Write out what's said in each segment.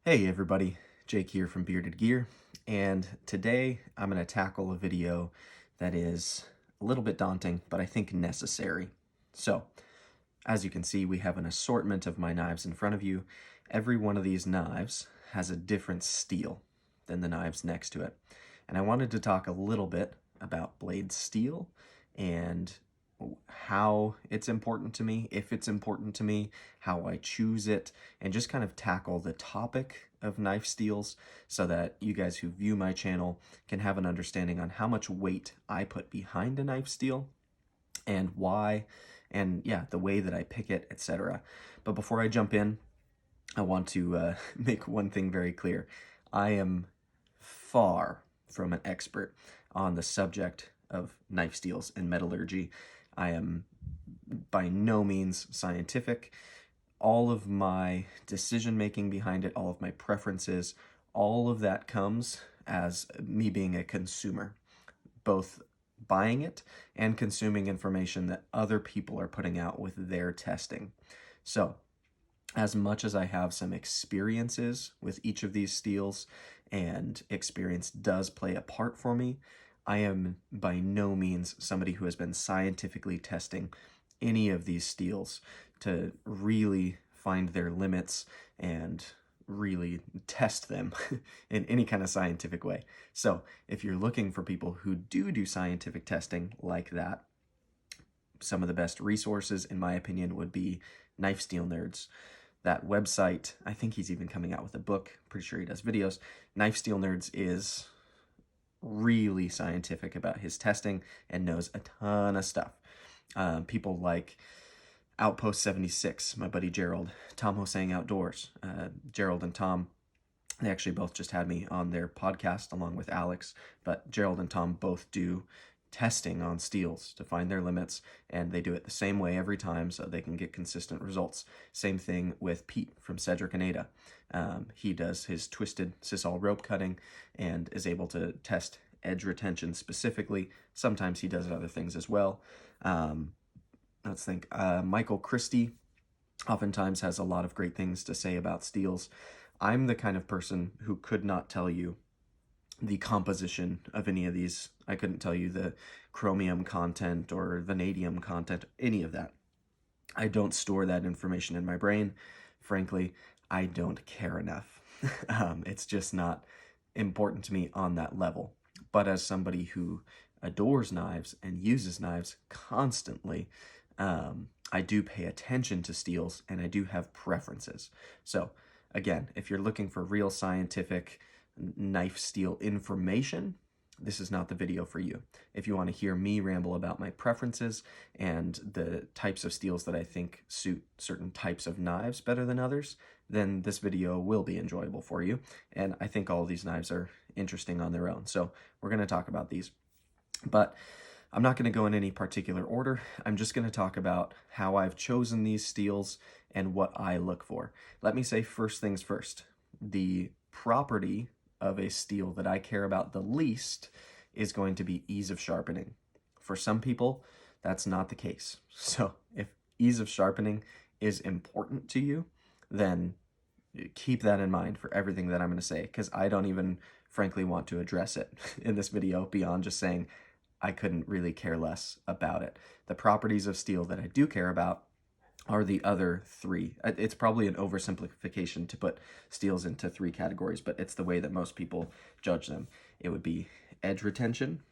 Hey everybody, Jake here from Bearded Gear, and today I'm going to tackle a video that is a little bit daunting, but I think necessary. So, as you can see, we have an assortment of my knives in front of you. Every one of these knives has a different steel than the knives next to it. And I wanted to talk a little bit about blade steel and how it's important to me, if it's important to me, how I choose it, and just kind of tackle the topic of knife steels so that you guys who view my channel can have an understanding on how much weight I put behind a knife steel and why, and yeah, the way that I pick it, etc. But before I jump in, I want to make one thing very clear. I am far from an expert on the subject of knife steels and metallurgy. I am by no means scientific. All of my decision making behind it, all of my preferences, all of that comes as me being a consumer, both buying it and consuming information that other people are putting out with their testing. So, as much as I have some experiences with each of these steels, and experience does play a part for me, I am by no means somebody who has been scientifically testing any of these steels to really find their limits and really test them in any kind of scientific way. So if you're looking for people who do scientific testing like that, some of the best resources, in my opinion, would be Knife Steel Nerds. That website, I think he's even coming out with a book. Pretty sure he does videos. Knife Steel Nerds is really scientific about his testing and knows a ton of stuff. People like Outpost 76, my buddy Gerald, Tom Hosang Outdoors. Gerald and Tom, they actually both just had me on their podcast along with Alex, but Gerald and Tom both do testing on steels to find their limits, and they do it the same way every time so they can get consistent results. Same thing with Pete from Cedric and Ada. He does his twisted sisal rope cutting and is able to test edge retention specifically. Sometimes he does other things as well. Let's think. Michael Christie oftentimes has a lot of great things to say about steels. I'm the kind of person who could not tell you the composition of any of these. I couldn't tell you the chromium content or vanadium content, any of that. I don't store that information in my brain. Frankly, I don't care enough. It's just not important to me on that level. But as somebody who adores knives and uses knives constantly, I do pay attention to steels and I do have preferences. So again, if you're looking for real scientific knife steel information, this is not the video for you. If you want to hear me ramble about my preferences and the types of steels that I think suit certain types of knives better than others, then this video will be enjoyable for you. And I think all of these knives are interesting on their own. So we're going to talk about these. But I'm not going to go in any particular order. I'm just going to talk about how I've chosen these steels and what I look for. Let me say first things first. The property of a steel that I care about the least is going to be ease of sharpening. For some people, that's not the case. So if ease of sharpening is important to you, then keep that in mind for everything that I'm going to say, because I don't even frankly want to address it in this video beyond just saying I couldn't really care less about it. The properties of steel that I do care about are the other three. It's probably an oversimplification to put steels into three categories, but it's the way that most people judge them. It would be edge retention,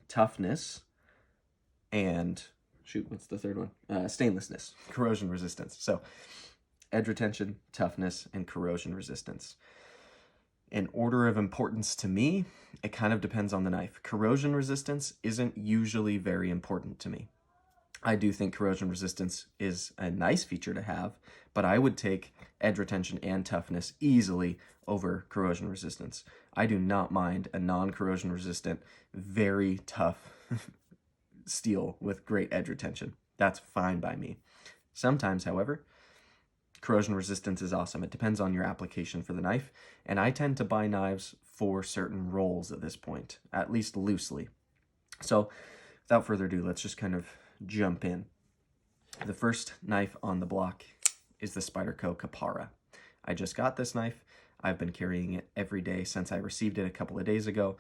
toughness, and shoot, what's the third one? Stainlessness, corrosion resistance. So edge retention, toughness, and corrosion resistance. In order of importance to me, it kind of depends on the knife. Corrosion resistance isn't usually very important to me. I do think corrosion resistance is a nice feature to have, but I would take edge retention and toughness easily over corrosion resistance. I do not mind a non-corrosion resistant, very tough steel with great edge retention. That's fine by me. Sometimes, however, corrosion resistance is awesome. It depends on your application for the knife, and I tend to buy knives for certain roles at this point, at least loosely. So without further ado, let's just kind of jump in. The first knife on the block is the Spyderco Capara. I just got this knife. I've been carrying it every day since I received it a couple of days ago.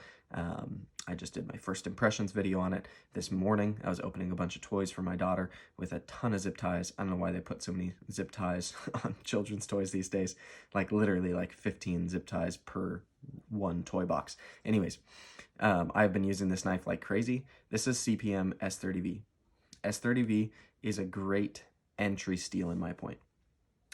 I just did my first impressions video on it this morning. I was opening a bunch of toys for my daughter with a ton of zip ties. I don't know why they put so many zip ties on children's toys these days. Like literally like 15 zip ties per one toy box. Anyways, I've been using this knife like crazy. This is CPM S30V. S30V is a great entry steel in my point.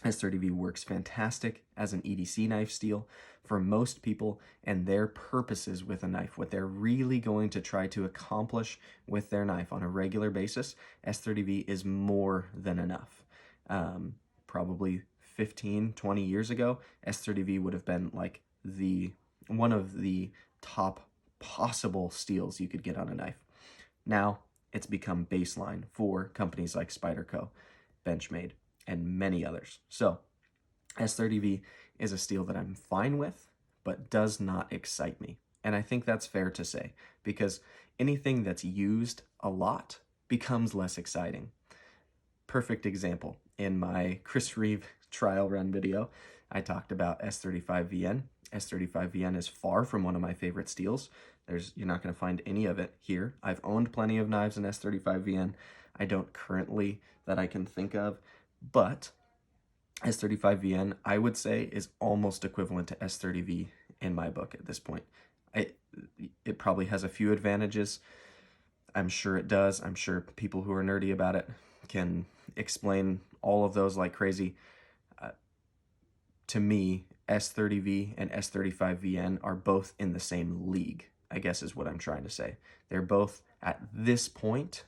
S30V works fantastic as an EDC knife steel for most people and their purposes with a knife. What they're really going to try to accomplish with their knife on a regular basis, S30V is more than enough. Probably 15, 20 years ago, S30V would have been like one of the top possible steels you could get on a knife. Now, it's become baseline for companies like Spyderco, Benchmade, and many others. So S30V is a steel that I'm fine with, but does not excite me. And I think that's fair to say, because anything that's used a lot becomes less exciting. Perfect example, in my Chris Reeve trial run video, I talked about S35VN. S35VN is far from one of my favorite steels. You're not going to find any of it here. I've owned plenty of knives in S35VN. I don't currently that I can think of, but S35VN, I would say, is almost equivalent to S30V in my book at this point. It probably has a few advantages. I'm sure it does. I'm sure people who are nerdy about it can explain all of those like crazy. To me, S30V and S35VN are both in the same league, I guess is what I'm trying to say. They're both, at this point,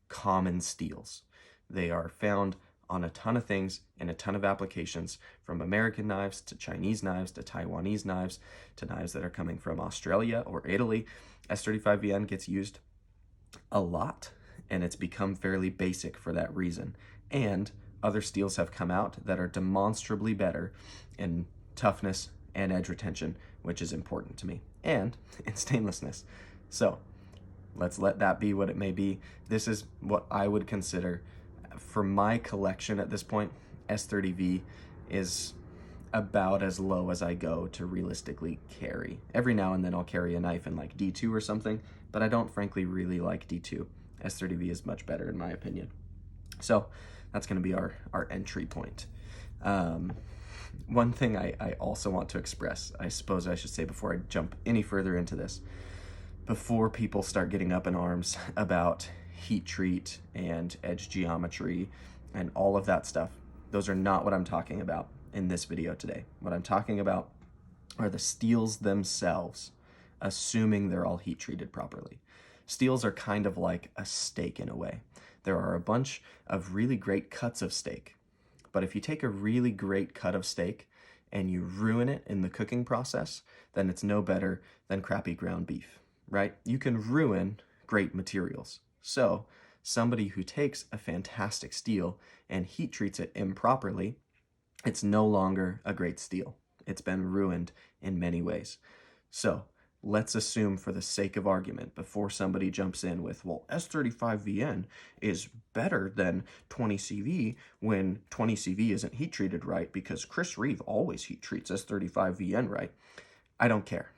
common steels. They are found on a ton of things in a ton of applications, from American knives to Chinese knives to Taiwanese knives to knives that are coming from Australia or Italy. S35VN gets used a lot, and it's become fairly basic for that reason. And other steels have come out that are demonstrably better in toughness and edge retention, which is important to me, and in stainlessness. So let's let that be what it may be. This is what I would consider, for my collection at this point, S30V is about as low as I go to realistically carry. Every now and then I'll carry a knife in like D2 or something, but I don't frankly really like D2. S30V is much better in my opinion. So that's going to be our entry point. One thing I also want to express, I suppose I should say before I jump any further into this, before people start getting up in arms about heat treat and edge geometry and all of that stuff, those are not what I'm talking about in this video today. What I'm talking about are the steels themselves, assuming they're all heat treated properly. Steels are kind of like a steak in a way. There are a bunch of really great cuts of steak, but if you take a really great cut of steak and you ruin it in the cooking process, then it's no better than crappy ground beef, right? You can ruin great materials. So somebody who takes a fantastic steel and heat treats it improperly, it's no longer a great steel. It's been ruined in many ways. So let's assume, for the sake of argument, before somebody jumps in with, well, S35VN is better than 20CV when 20CV isn't heat treated right because Chris Reeve always heat treats S35VN right. I don't care.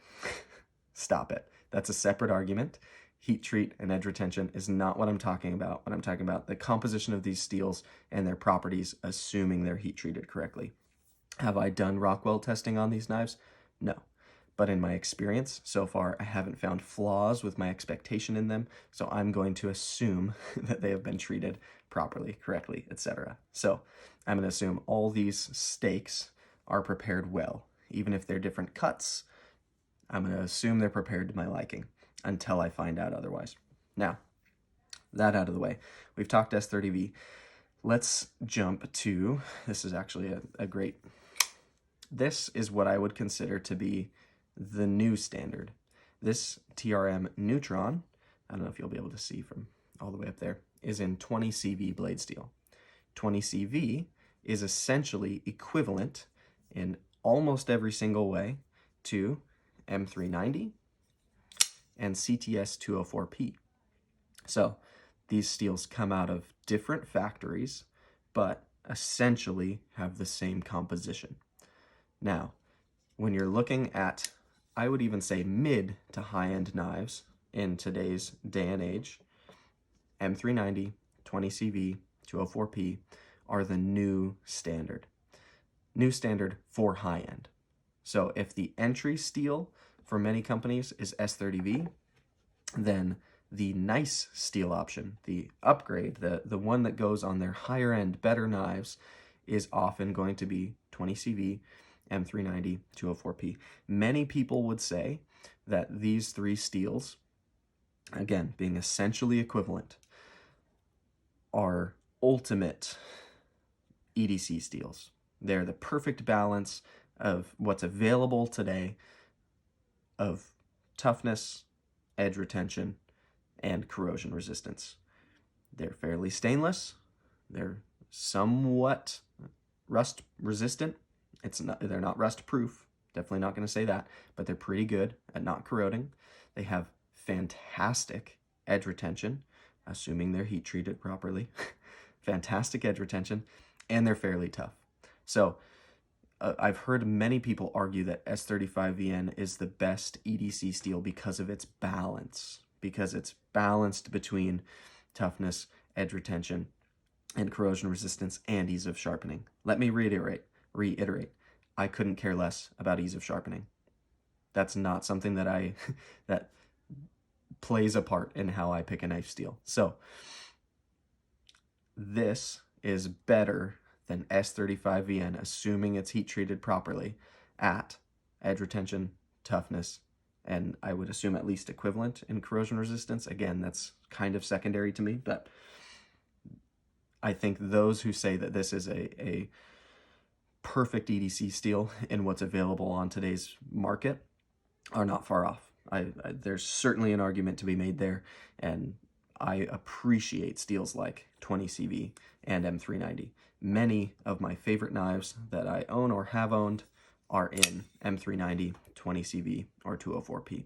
Stop it. That's a separate argument. Heat treat and edge retention is not what I'm talking about. When I'm talking about the composition of these steels and their properties, assuming they're heat treated correctly. Have I done Rockwell testing on these knives? No. But in my experience so far, I haven't found flaws with my expectation in them, so I'm going to assume that they have been treated properly, correctly, etc. So I'm going to assume all these steaks are prepared well. Even if they're different cuts, I'm going to assume they're prepared to my liking until I find out otherwise. Now, that out of the way, we've talked S30V. Let's jump to, this is actually a great, this is what I would consider to be the new standard. This TRM Neutron, I don't know if you'll be able to see from all the way up there, is in 20CV blade steel. 20CV is essentially equivalent in almost every single way to M390 and CTS 204P. So these steels come out of different factories, but essentially have the same composition. Now, when you're looking at, I would even say mid to high-end knives in today's day and age, M390, 20CV, 204P are the new standard. New standard for high-end. So if the entry steel for many companies is S30V, then the nice steel option, the upgrade, the one that goes on their higher end, better knives, is often going to be 20CV, M390, 204P. Many people would say that these three steels, again, being essentially equivalent, are ultimate EDC steels. They're the perfect balance of what's available today of toughness, edge retention, and corrosion resistance. They're fairly stainless. They're somewhat rust resistant. They're not rust proof. Definitely not going to say that, but they're pretty good at not corroding. They have fantastic edge retention, assuming they're heat treated properly. Fantastic edge retention, and they're fairly tough. So I've heard many people argue that S35VN is the best EDC steel because of its balance, because it's balanced between toughness, edge retention, and corrosion resistance, and ease of sharpening. Let me reiterate, I couldn't care less about ease of sharpening. That's not something that that plays a part in how I pick a knife steel. So this is better than S35VN, assuming it's heat treated properly, at edge retention, toughness, and I would assume at least equivalent in corrosion resistance. Again, that's kind of secondary to me, but I think those who say that this is a perfect EDC steel in what's available on today's market are not far off. There's certainly an argument to be made there, and I appreciate steels like 20CV and M390. Many of my favorite knives that I own or have owned are in M390, 20CV, or 204P.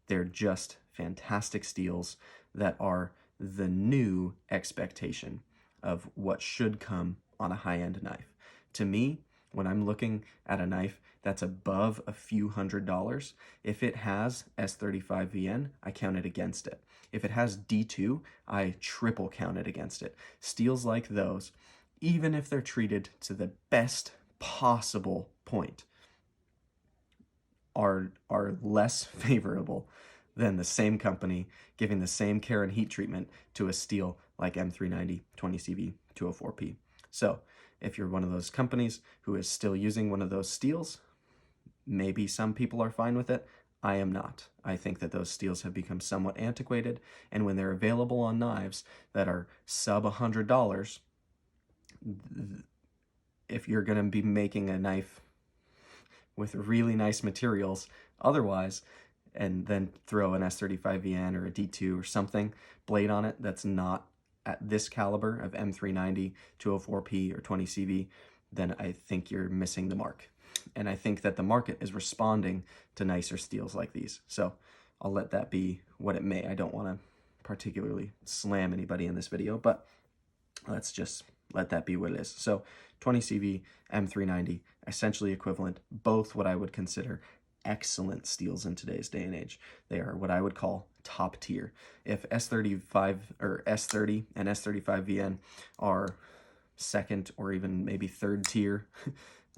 They're just fantastic steels that are the new expectation of what should come on a high-end knife. To me, when I'm looking at a knife that's above a few $100s, if it has S35VN, I count it against it. If it has D2, I triple count it against it. Steels like those, even if they're treated to the best possible point, are less favorable than the same company giving the same care and heat treatment to a steel like M390, 20CV, 204P. So if you're one of those companies who is still using one of those steels, maybe some people are fine with it. I am not. I think that those steels have become somewhat antiquated, and when they're available on knives that are sub $100, if you're going to be making a knife with really nice materials otherwise, and then throw an S35VN or a D2 or something blade on it that's not at this caliber of M390, 204P, or 20CV, then I think you're missing the mark. And I think that the market is responding to nicer steels like these. So I'll let that be what it may. I don't want to particularly slam anybody in this video, but let's just let that be what it is. So 20CV, M390, essentially equivalent, both what I would consider excellent steels in today's day and age. They are what I would call top tier. If S35 or S30 and S35VN are second or even maybe third tier,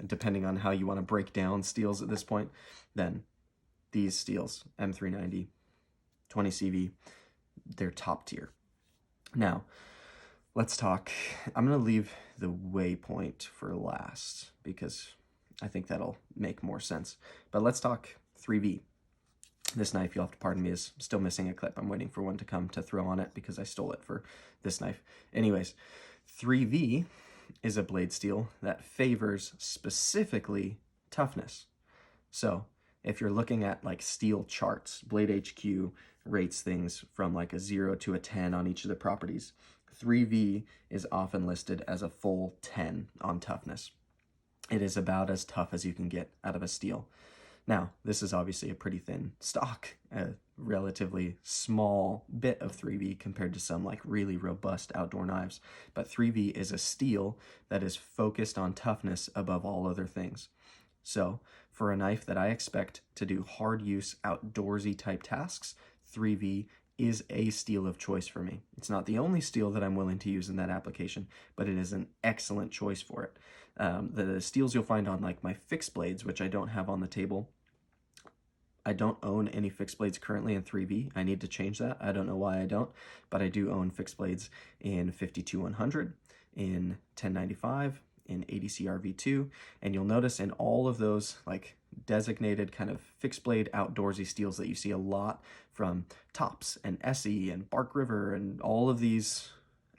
depending on how you want to break down steels at this point, then these steels, M390, 20CV, they're top tier. Now, let's talk, I'm going to leave the waypoint for last because I think that'll make more sense. But let's talk 3V. This knife, you'll have to pardon me, is still missing a clip. I'm waiting for one to come to throw on it because I stole it for this knife. Anyways, 3V is a blade steel that favors specifically toughness. So if you're looking at like steel charts, Blade HQ rates things from like a 0 to a 10 on each of the properties. 3V is often listed as a full 10 on toughness. It is about as tough as you can get out of a steel. Now, this is obviously a pretty thin stock, a relatively small bit of 3V compared to some like really robust outdoor knives, but 3V is a steel that is focused on toughness above all other things. So for a knife that I expect to do hard use, outdoorsy type tasks, 3V is a steel of choice for me. It's not the only steel that I'm willing to use in that application, but it is an excellent choice for it. The steels you'll find on like my fixed blades, which I don't have on the table. I don't own any fixed blades currently in 3V. I need to change that. I don't know why I don't, but I do own fixed blades in 52-100, in 1095, in EDC RV2, and you'll notice in all of those like designated kind of fixed blade outdoorsy steels that you see a lot from Tops and Essie and Bark River and all of these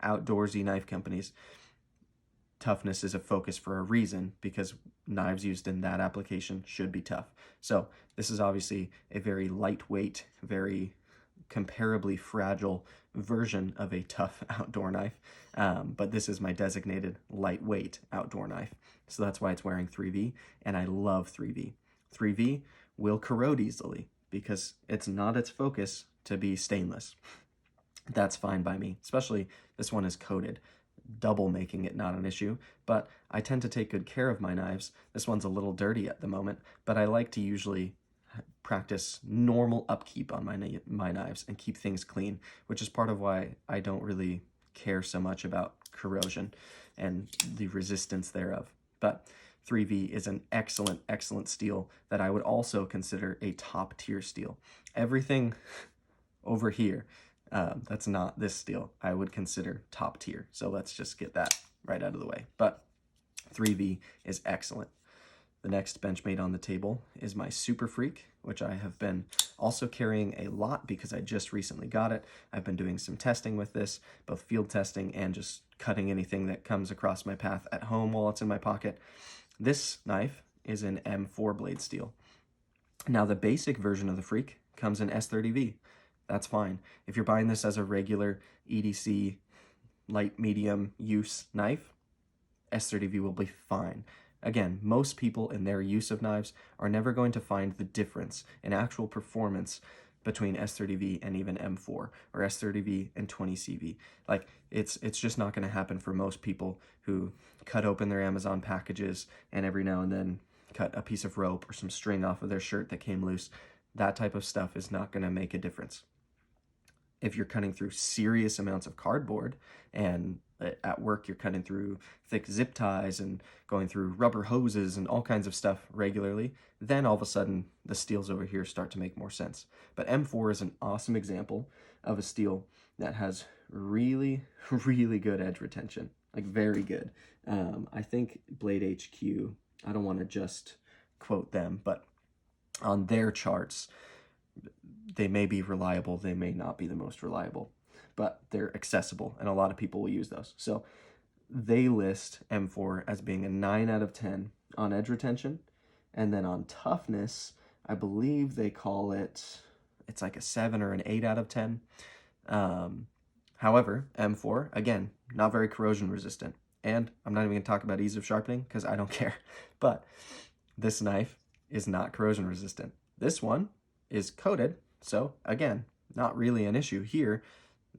outdoorsy knife companies, toughness is a focus for a reason, because knives used in that application should be tough. So this is obviously a very lightweight, very comparably fragile version of a tough outdoor knife, but this is my designated lightweight outdoor knife. So that's why it's wearing 3V, and I love 3V. 3V will corrode easily because it's not its focus to be stainless. That's fine by me, especially this one is coated, double making it not an issue, but I tend to take good care of my knives. This one's a little dirty at the moment, but I like to usually practice normal upkeep on my knives and keep things clean, which is part of why I don't really care so much about corrosion and the resistance thereof. But 3V is an excellent, excellent steel that I would also consider a top tier steel. Everything over here, that's not this steel, I would consider top tier. So let's just get that right out of the way. But 3V is excellent. The next Benchmade on the table is my Super Freak, which I have been also carrying a lot because I just recently got it. I've been doing some testing with this, both field testing and just cutting anything that comes across my path at home while it's in my pocket. This knife is an M4 blade steel. Now the basic version of the Freak comes in S30V. That's fine. If you're buying this as a regular EDC light medium use knife, S30V will be fine. Again, most people in their use of knives are never going to find the difference in actual performance between S30V and even M4 or S30V and 20CV. Like, it's just not going to happen for most people who cut open their Amazon packages and every now and then cut a piece of rope or some string off of their shirt that came loose. That type of stuff is not going to make a difference. If you're cutting through serious amounts of cardboard and at work you're cutting through thick zip ties and going through rubber hoses and all kinds of stuff regularly, then all of a sudden the steels over here start to make more sense. But M4 is an awesome example of a steel that has really, really good edge retention, like very good. I think Blade HQ, I don't want to just quote them, but on their charts, they may be reliable, they may not be the most reliable, but they're accessible and a lot of people will use those. So they list M4 as being a 9 out of 10 on edge retention, and then on toughness, I believe they call it, it's like a 7 or an 8 out of 10. However, M4, again, not very corrosion resistant, and I'm not even going to talk about ease of sharpening because I don't care, but this knife is not corrosion resistant. This one is coated, so again, not really an issue here.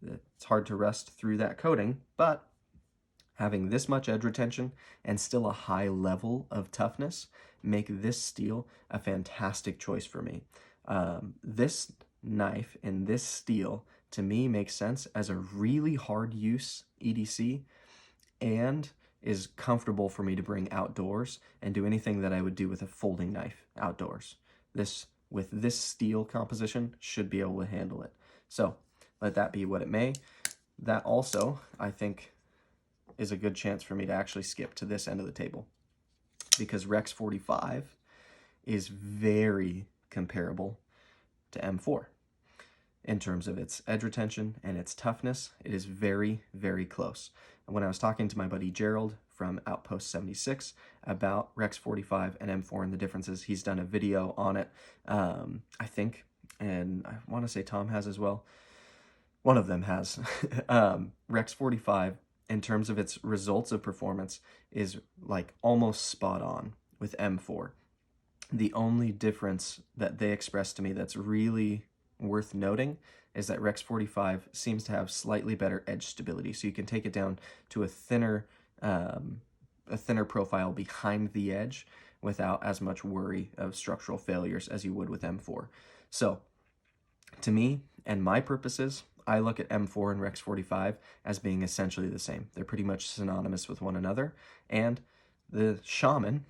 It's hard to rust through that coating, but having this much edge retention and still a high level of toughness make this steel a fantastic choice for me. This knife and this steel to me makes sense as a really hard use EDC and is comfortable for me to bring outdoors and do anything that I would do with a folding knife outdoors. This, with this steel composition, should be able to handle it. So let that be what it may. That also, I think, is a good chance for me to actually skip to this end of the table, because Rex 45 is very comparable to M4 in terms of its edge retention and its toughness. It is very, very close. And when I was talking to my buddy Gerald from Outpost 76 about Rex 45 and M4 and the differences, he's done a video on it, I think, and I want to say Tom has as well. One of them has. Rex 45, in terms of its results of performance, is like almost spot on with M4. The only difference that they expressed to me that's really worth noting is that Rex 45 seems to have slightly better edge stability, so you can take it down to a thinner profile behind the edge, without as much worry of structural failures as you would with M4. So to me and my purposes, I look at M4 and Rex 45 as being essentially the same. They're pretty much synonymous with one another, and the Shaman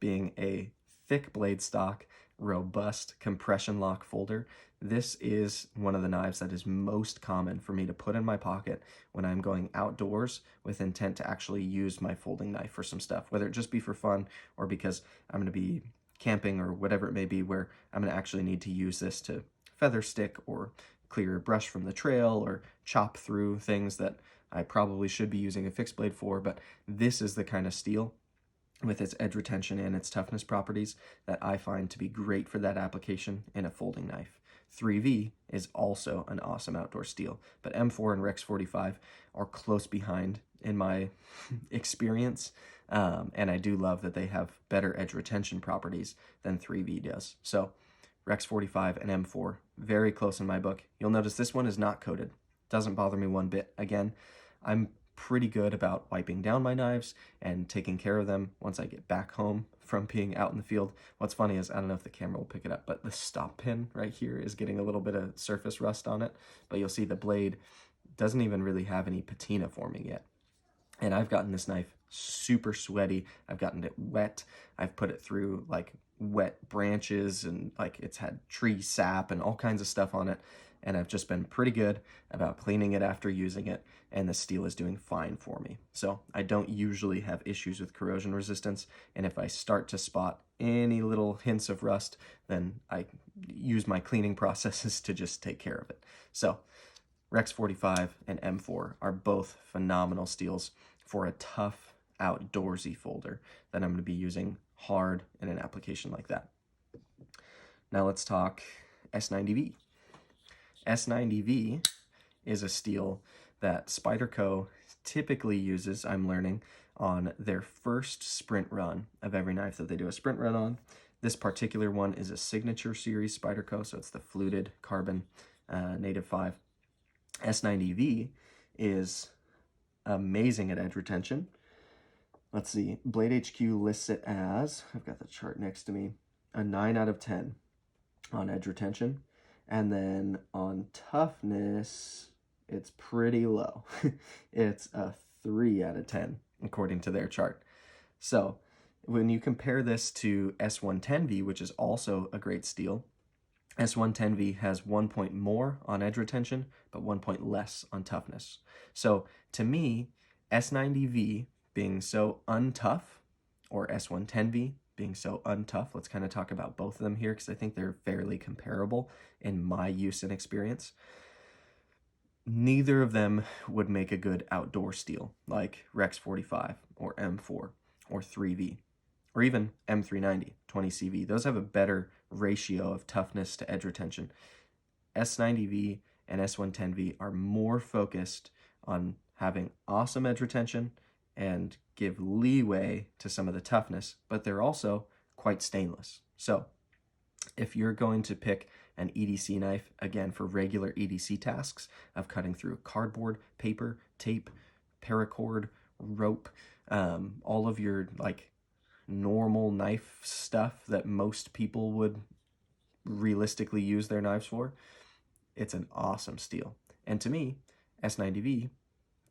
being a thick blade stock, robust compression lock folder, this is one of the knives that is most common for me to put in my pocket when I'm going outdoors with intent to actually use my folding knife for some stuff, whether it just be for fun or because I'm going to be camping or whatever it may be, where I'm going to actually need to use this to feather stick or clear a brush from the trail or chop through things that I probably should be using a fixed blade for. But this is the kind of steel with its edge retention and its toughness properties that I find to be great for that application in a folding knife. 3V is also an awesome outdoor steel, but M4 and Rex 45 are close behind in my experience, and I do love that they have better edge retention properties than 3V does. So Rex 45 and M4, very close in my book. You'll notice this one is not coated. Doesn't bother me one bit. Again, I'm pretty good about wiping down my knives and taking care of them once I get back home from being out in the field. What's funny is, I don't know if the camera will pick it up, but the stop pin right here is getting a little bit of surface rust on it, but you'll see the blade doesn't even really have any patina forming yet. And I've gotten this knife super sweaty. I've gotten it wet. I've put it through like wet branches and like it's had tree sap and all kinds of stuff on it. And I've just been pretty good about cleaning it after using it, and the steel is doing fine for me. So I don't usually have issues with corrosion resistance, and if I start to spot any little hints of rust, then I use my cleaning processes to just take care of it. So Rex 45 and M4 are both phenomenal steels for a tough outdoorsy folder that I'm going to be using hard in an application like that. Now let's talk S90V. S90V is a steel that Spyderco typically uses, I'm learning, on their first sprint run of every knife that they do a sprint run on. This particular one is a signature series Spyderco, so it's the fluted carbon native 5. S90V is amazing at edge retention. Let's see, Blade HQ lists it as, I've got the chart next to me, a 9 out of 10 on edge retention. And then on toughness, it's pretty low. It's a 3 out of 10, according to their chart. So when you compare this to S110V, which is also a great steel, S110V has 1 point more on edge retention, but 1 point less on toughness. So to me, S90V being so untough, or S110V being so untough, let's kind of talk about both of them here because I think they're fairly comparable in my use and experience. Neither of them would make a good outdoor steel like Rex 45 or M4 or 3V or even M390 20CV. Those have a better ratio of toughness to edge retention. S90V and S110V are more focused on having awesome edge retention and give leeway to some of the toughness, but they're also quite stainless. So if you're going to pick an EDC knife, again, for regular EDC tasks of cutting through cardboard, paper, tape, paracord, rope, all of your like normal knife stuff that most people would realistically use their knives for, it's an awesome steel. And to me, S90V,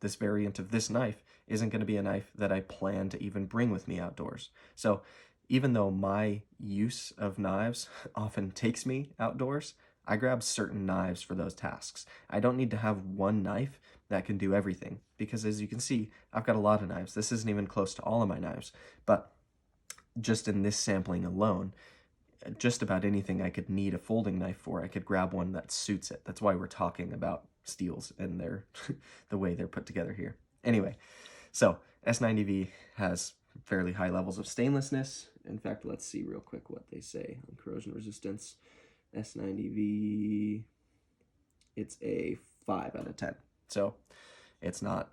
this variant of this knife, isn't going to be a knife that I plan to even bring with me outdoors. So even though my use of knives often takes me outdoors, I grab certain knives for those tasks. I don't need to have one knife that can do everything, because as you can see, I've got a lot of knives. This isn't even close to all of my knives, but just in this sampling alone, just about anything I could need a folding knife for, I could grab one that suits it. That's why we're talking about steels and their the way they're put together here. Anyway, so S90V has fairly high levels of stainlessness. In fact, let's see real quick what they say on corrosion resistance. S90V, it's a 5 out of 10. So it's not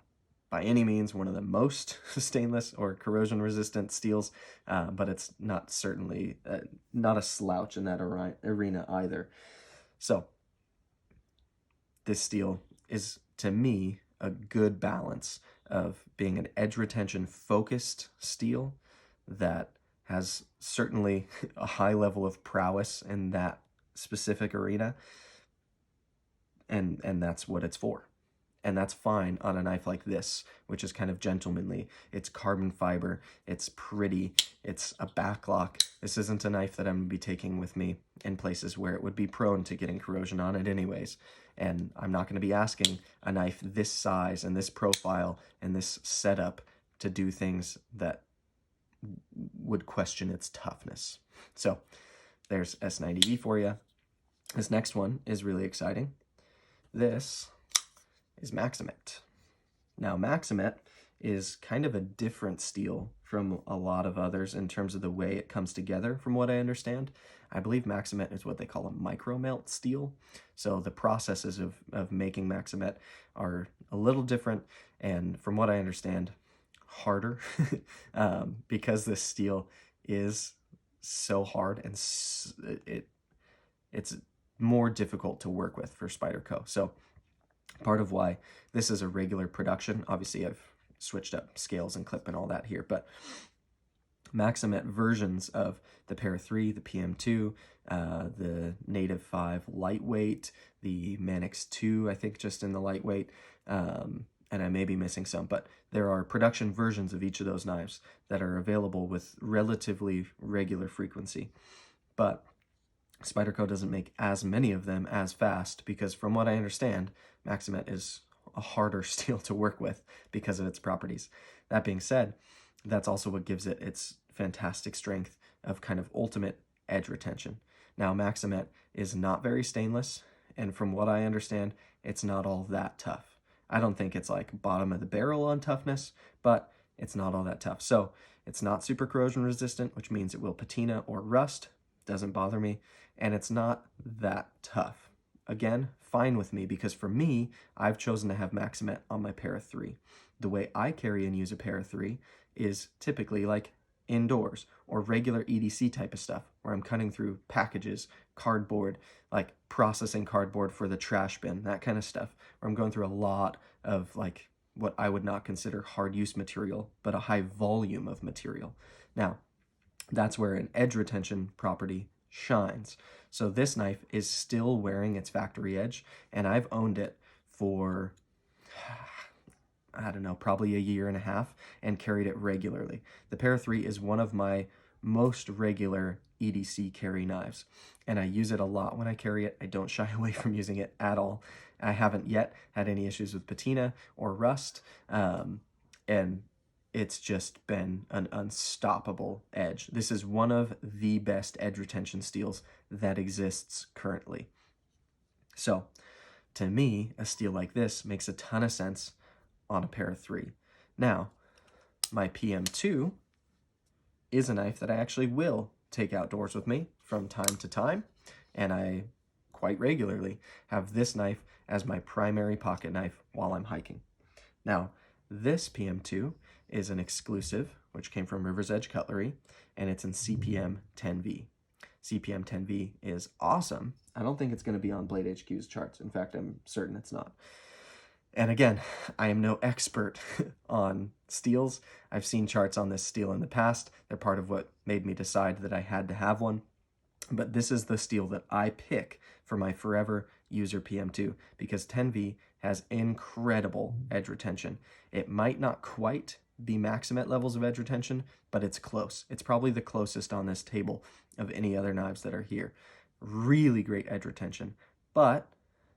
by any means one of the most stainless or corrosion resistant steels, but it's not certainly not a slouch in that arena either. So this steel is, to me, a good balance of being an edge retention focused steel that has certainly a high level of prowess in that specific arena, and that's what it's for. And that's fine on a knife like this, which is kind of gentlemanly. It's carbon fiber, it's pretty, it's a backlock. This isn't a knife that I'm gonna be taking with me in places where it would be prone to getting corrosion on it anyways. And I'm not gonna be asking a knife this size and this profile and this setup to do things that would question its toughness. So there's S90V for you. This next one is really exciting. This is Maxima. Now, Maxima is kind of a different steel from a lot of others in terms of the way it comes together, from what I understand. I believe Maxima is what they call a micro melt steel. So the processes of making Maxima are a little different, and from what I understand, harder because this steel is so hard, and it's more difficult to work with for Spyderco. So part of why this is a regular production, obviously I've switched up scales and clip and all that here, but Maxima versions of the Para 3, the PM2, the Native 5 lightweight, the Manix 2, I think just in the lightweight, and I may be missing some, but there are production versions of each of those knives that are available with relatively regular frequency. But Spyderco doesn't make as many of them as fast because, from what I understand, Maxima is a harder steel to work with because of its properties. That being said, that's also what gives it its fantastic strength of kind of ultimate edge retention. Now, Maxima is not very stainless, and from what I understand, it's not all that tough. I don't think it's like bottom of the barrel on toughness, but it's not all that tough. So it's not super corrosion resistant, which means it will patina or rust. Doesn't bother me, and it's not that tough. Again, fine with me, because for me, I've chosen to have Maxima on my Para 3. The way I carry and use a Para 3 is typically like indoors or regular EDC type of stuff, where I'm cutting through packages, cardboard, like processing cardboard for the trash bin, that kind of stuff, where I'm going through a lot of like what I would not consider hard use material, but a high volume of material. Now, that's where an edge retention property shines. So this knife is still wearing its factory edge, and I've owned it for, I don't know, probably a year and a half, and carried it regularly. The Para 3 is one of my most regular EDC carry knives, and I use it a lot when I carry it. I don't shy away from using it at all. I haven't yet had any issues with patina or rust, and it's just been an unstoppable edge. This is one of the best edge retention steels that exists currently. So, to me, a steel like this makes a ton of sense on a Para 3. Now, my PM2 is a knife that I actually will take outdoors with me from time to time, and I quite regularly have this knife as my primary pocket knife while I'm hiking. Now, this PM2 is an exclusive, which came from River's Edge Cutlery, and it's in CPM 10V. CPM 10V is awesome. I don't think it's going to be on Blade HQ's charts. In fact, I'm certain it's not. And again, I am no expert on steels. I've seen charts on this steel in the past. They're part of what made me decide that I had to have one. But this is the steel that I pick for my forever user PM2, because 10V has incredible edge retention. It might not quite be Maxima levels of edge retention, but it's close. It's probably the closest on this table of any other knives that are here. Really great edge retention, but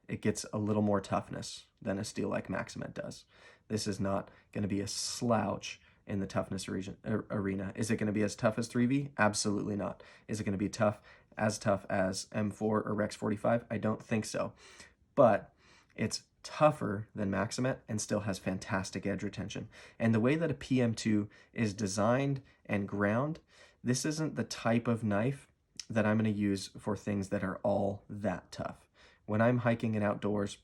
it gets a little more toughness than a steel like Maxima does. This is not going to be a slouch in the toughness arena. Is it going to be as tough as 3V? Absolutely not. Is it going to be tough as M4 or Rex 45? I don't think so. But it's tougher than Maxima and still has fantastic edge retention. And the way that a PM2 is designed and ground, this isn't the type of knife that I'm going to use for things that are all that tough. When I'm hiking and outdoors,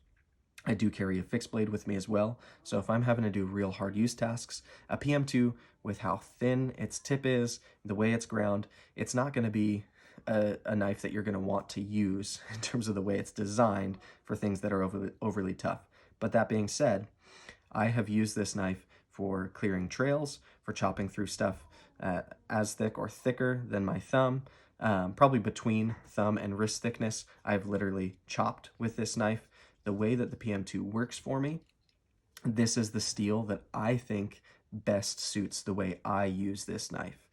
I do carry a fixed blade with me as well. So if I'm having to do real hard use tasks, a PM2 with how thin its tip is, the way it's ground, it's not going to be a knife that you're going to want to use in terms of the way it's designed for things that are overly tough. But that being said, I have used this knife for clearing trails, for chopping through stuff as thick or thicker than my thumb, probably between thumb and wrist thickness. I've literally chopped with this knife. The way that the PM2 works for me, this is the steel that I think best suits the way I use this knife.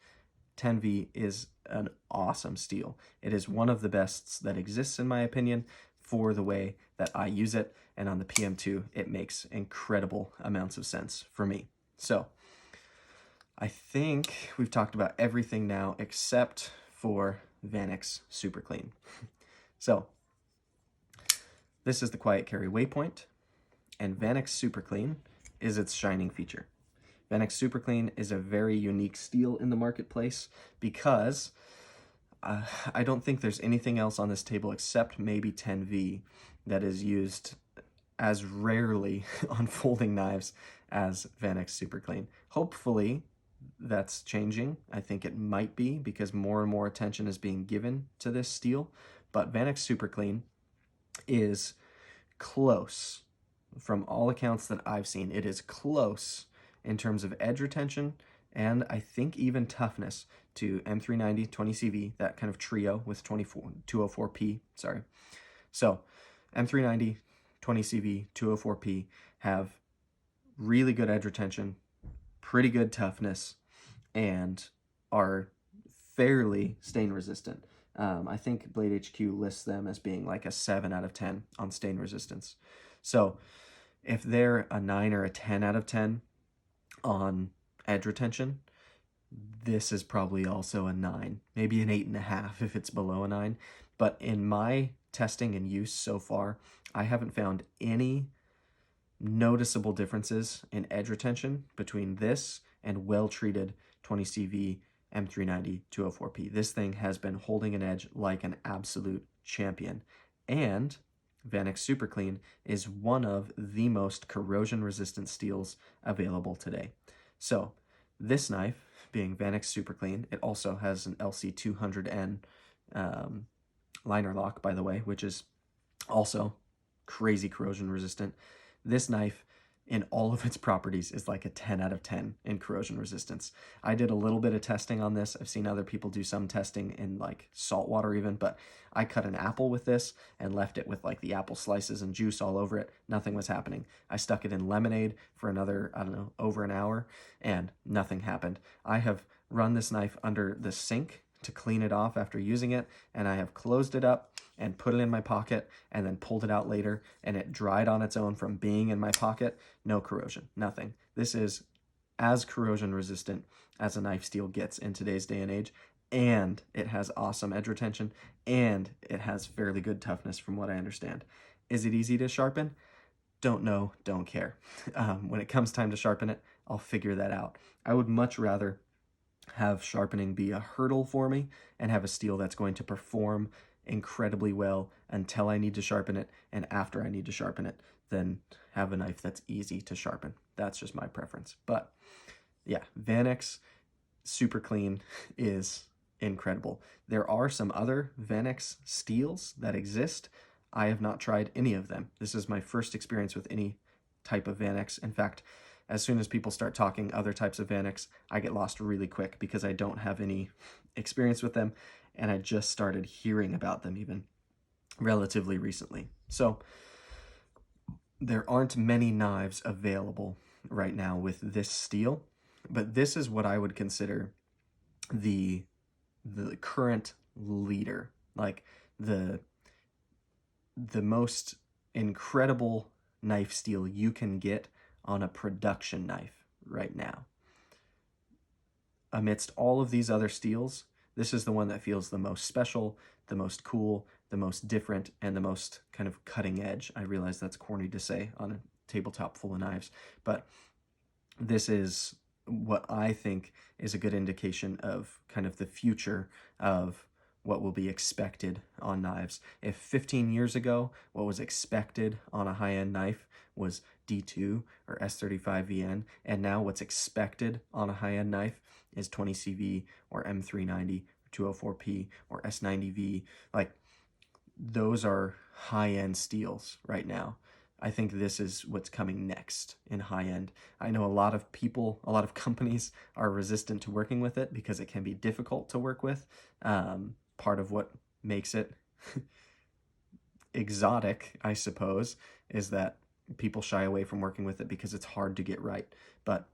10V is an awesome steel. It is one of the bests that exists in my opinion for the way that I use it, and on the PM2 it makes incredible amounts of sense for me. So I think we've talked about everything now except for Vanke's Super Clean. So this is the quiet carry waypoint, and Vanke's Super Clean is its shining feature. Vanke Super Clean is a very unique steel in the marketplace because I don't think there's anything else on this table except maybe 10V that is used as rarely on folding knives as Vanke Super Clean. Hopefully that's changing. I think it might be because more and more attention is being given to this steel, but Vanke Super Clean is close. From all accounts that I've seen, it is close in terms of edge retention and I think even toughness to M390 20CV, that kind of trio with 204P, sorry. So M390, 20CV, 204P have really good edge retention, pretty good toughness, and are fairly stain resistant. I think Blade HQ lists them as being like a 7 out of 10 on stain resistance. So if they're a 9 or a 10 out of 10 on edge retention, this is probably also a 9, maybe an 8.5 if it's below a 9. But in my testing and use so far, I haven't found any noticeable differences in edge retention between this and well-treated 20CV M390 204P. This thing has been holding an edge like an absolute champion. And Vanke Super Clean is one of the most corrosion-resistant steels available today. So this knife, being Vanke Super Clean, it also has an LC200N liner lock, by the way, which is also crazy corrosion resistant. This knife, in all of its properties, is like a 10 out of 10 in corrosion resistance. I did a little bit of testing on this. I've seen other people do some testing in like salt water even, but I cut an apple with this and left it with like the apple slices and juice all over it. Nothing was happening. I stuck it in lemonade for another, I don't know, over an hour, and nothing happened. I have run this knife under the sink to clean it off after using it, and I have closed it up and put it in my pocket and then pulled it out later, and it dried on its own from being in my pocket. No corrosion, nothing. This is as corrosion resistant as a knife steel gets in today's day and age, and it has awesome edge retention, and it has fairly good toughness from what I understand. Is it easy to sharpen? Don't know, don't care. When it comes time to sharpen it, I'll figure that out. I would much rather have sharpening be a hurdle for me and have a steel that's going to perform incredibly well until I need to sharpen it and after I need to sharpen it than have a knife that's easy to sharpen. That's just my preference. But yeah, Vanke's Super Clean is incredible. There are some other Vanke steels that exist. I have not tried any of them. This is my first experience with any type of Vanke. In fact, as soon as people start talking other types of Vanke, I get lost really quick because I don't have any experience with them, and I just started hearing about them even relatively recently. So there aren't many knives available right now with this steel, but this is what I would consider the current leader, like the most incredible knife steel you can get on a production knife right now. Amidst all of these other steels, this is the one that feels the most special, the most cool, the most different, and the most kind of cutting edge. I realize that's corny to say on a tabletop full of knives, but this is what I think is a good indication of kind of the future of what will be expected on knives. If 15 years ago, what was expected on a high-end knife was D2 or S35VN, and now what's expected on a high-end knife is 20CV or M390 or 204P or S90V. Like, those are high-end steels right now. I think this is what's coming next in high end. I know a lot of people, a lot of companies are resistant to working with it because it can be difficult to work with. Part of what makes it exotic, I suppose, is that people shy away from working with it because it's hard to get right. But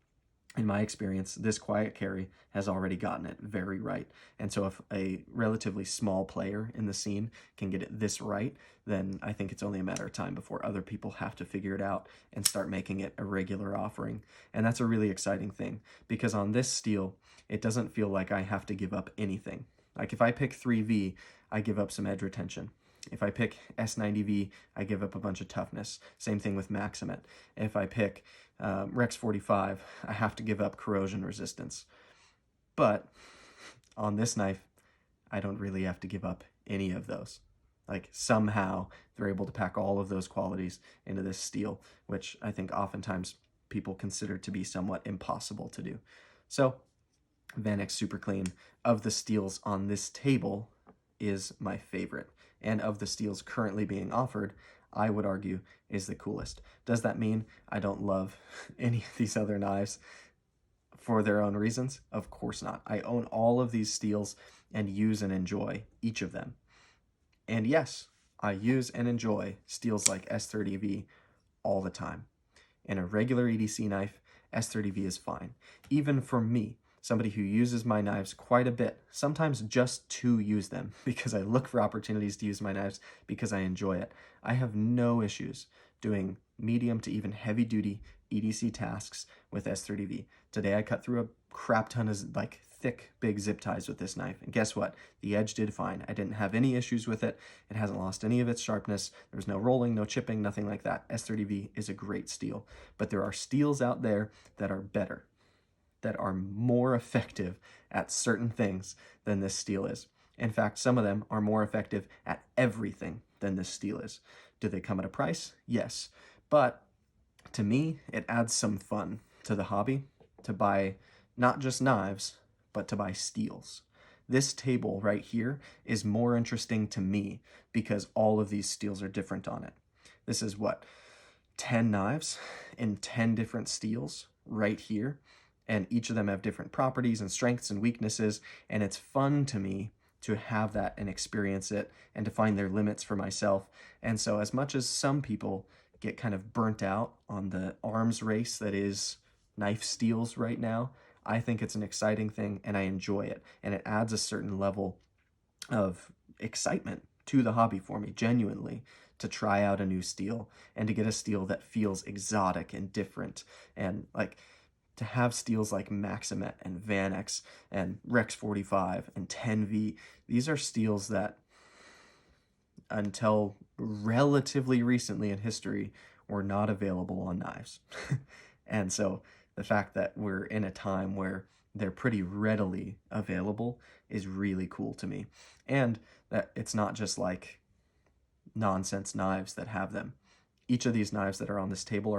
in my experience, this quiet carry has already gotten it very right. And so if a relatively small player in the scene can get it this right, then I think it's only a matter of time before other people have to figure it out and start making it a regular offering. And that's a really exciting thing, because on this steel, it doesn't feel like I have to give up anything. Like if I pick 3V, I give up some edge retention. If I pick S90V, I give up a bunch of toughness. Same thing with Maxima. If I pick Rex 45, I have to give up corrosion resistance. But on this knife, I don't really have to give up any of those. Like somehow they're able to pack all of those qualities into this steel, which I think oftentimes people consider to be somewhat impossible to do. So Vanke Super Clean, of the steels on this table, is my favorite. And of the steels currently being offered, I would argue is the coolest. Does that mean I don't love any of these other knives for their own reasons? Of course not. I own all of these steels and use and enjoy each of them. And yes, I use and enjoy steels like S30V all the time. In a regular EDC knife, S30V is fine. Even for me, somebody who uses my knives quite a bit, sometimes just to use them, because I look for opportunities to use my knives because I enjoy it. I have no issues doing medium to even heavy duty EDC tasks with S30V. Today I cut through a crap ton of thick, big zip ties with this knife, and guess what? The edge did fine. I didn't have any issues with it. It hasn't lost any of its sharpness. There was no rolling, no chipping, nothing like that. S30V is a great steel, but there are steels out there that are better, that are more effective at certain things than this steel is. In fact, some of them are more effective at everything than this steel is. Do they come at a price? Yes. But to me, it adds some fun to the hobby to buy not just knives, but to buy steels. This table right here is more interesting to me because all of these steels are different on it. This is what, 10 knives in 10 different steels right here. And each of them have different properties and strengths and weaknesses, and it's fun to me to have that and experience it and to find their limits for myself. And so as much as some people get kind of burnt out on the arms race that is knife steels right now, I think it's an exciting thing and I enjoy it, and it adds a certain level of excitement to the hobby for me, genuinely, to try out a new steel and to get a steel that feels exotic and different, and like to have steels like Maxima and Vanke and Rex 45 and 10V. These are steels that, until relatively recently in history, were not available on knives. And so the fact that we're in a time where they're pretty readily available is really cool to me. And that it's not just like nonsense knives that have them. Each of these knives that are on this table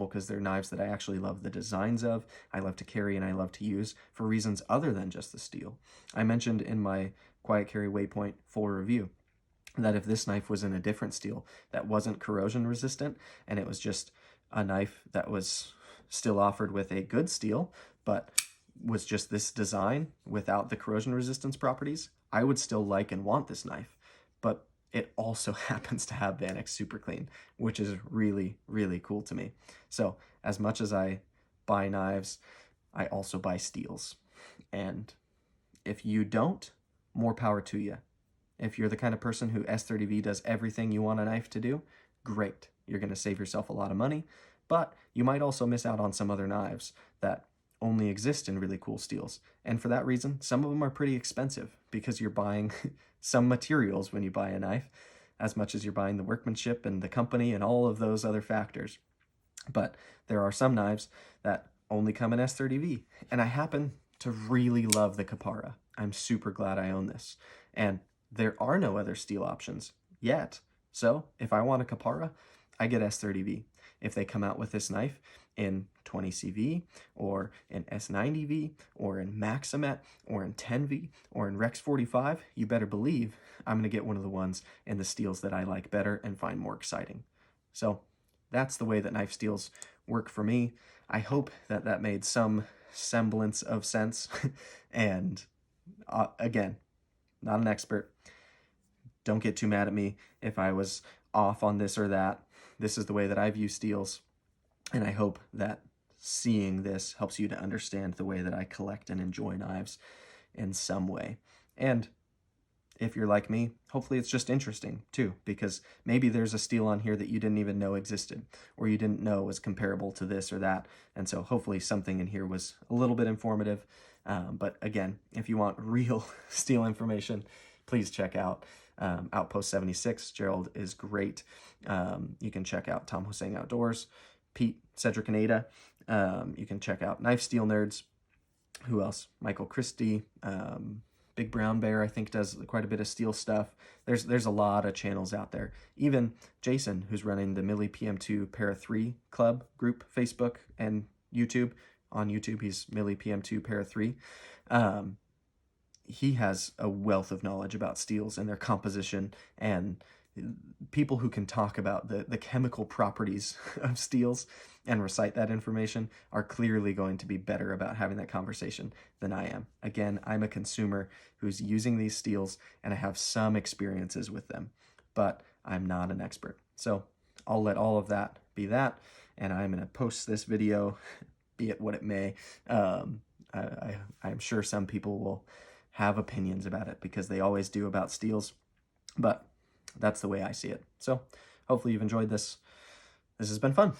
because they're knives that I actually love the designs of, I love to carry, and I love to use for reasons other than just the steel. I mentioned in my Quiet Carry Waypoint full review that if this knife was in a different steel that wasn't corrosion resistant, and it was just a knife that was still offered with a good steel, but was just this design without the corrosion resistance properties, I would still like and want this knife. But it also happens to have Vanke Super Clean, which is really, really cool to me. So as much as I buy knives, I also buy steels. And if you don't, more power to you. If you're the kind of person who S30V does everything you want a knife to do, great. You're going to save yourself a lot of money, but you might also miss out on some other knives that only exist in really cool steels. And for that reason, some of them are pretty expensive because you're buying some materials when you buy a knife, as much as you're buying the workmanship and the company and all of those other factors. But there are some knives that only come in S30V, and I happen to really love the Kapara. I'm super glad I own this. And there are no other steel options yet. So if I want a Kapara, I get S30V. If they come out with this knife in 20CV or in S90V or in Maxima or in 10V or in Rex 45, you better believe I'm going to get one of the ones in the steels that I like better and find more exciting. So that's the way that knife steels work for me. I hope that that made some semblance of sense. And again, not an expert. Don't get too mad at me if I was off on this or that. This is the way that I view steels, and I hope that seeing this helps you to understand the way that I collect and enjoy knives in some way. And if you're like me, hopefully it's just interesting too, because maybe there's a steel on here that you didn't even know existed, or you didn't know was comparable to this or that. And so hopefully something in here was a little bit informative. But again, if you want real steel information, please check out Outpost 76. Gerald is great. You can check out Tom Hosang Outdoors, Pete, Cedric, and Ada. You can check out Knife Steel Nerds. Who else? Michael Christie, Big Brown Bear, I think, does quite a bit of steel stuff. There's a lot of channels out there. Even Jason, who's running the Millie PM2 Para 3 Club group, Facebook and YouTube. On YouTube, he's Millie PM2 Para 3. He has a wealth of knowledge about steels and their composition, and people who can talk about the chemical properties of steels and recite that information are clearly going to be better about having that conversation than I am. Again, I'm a consumer who's using these steels, and I have some experiences with them, but I'm not an expert. So I'll let all of that be that, and I'm going to post this video, be it what it may. I'm sure some people will have opinions about it, because they always do about steels, but that's the way I see it. So hopefully you've enjoyed this. This has been fun.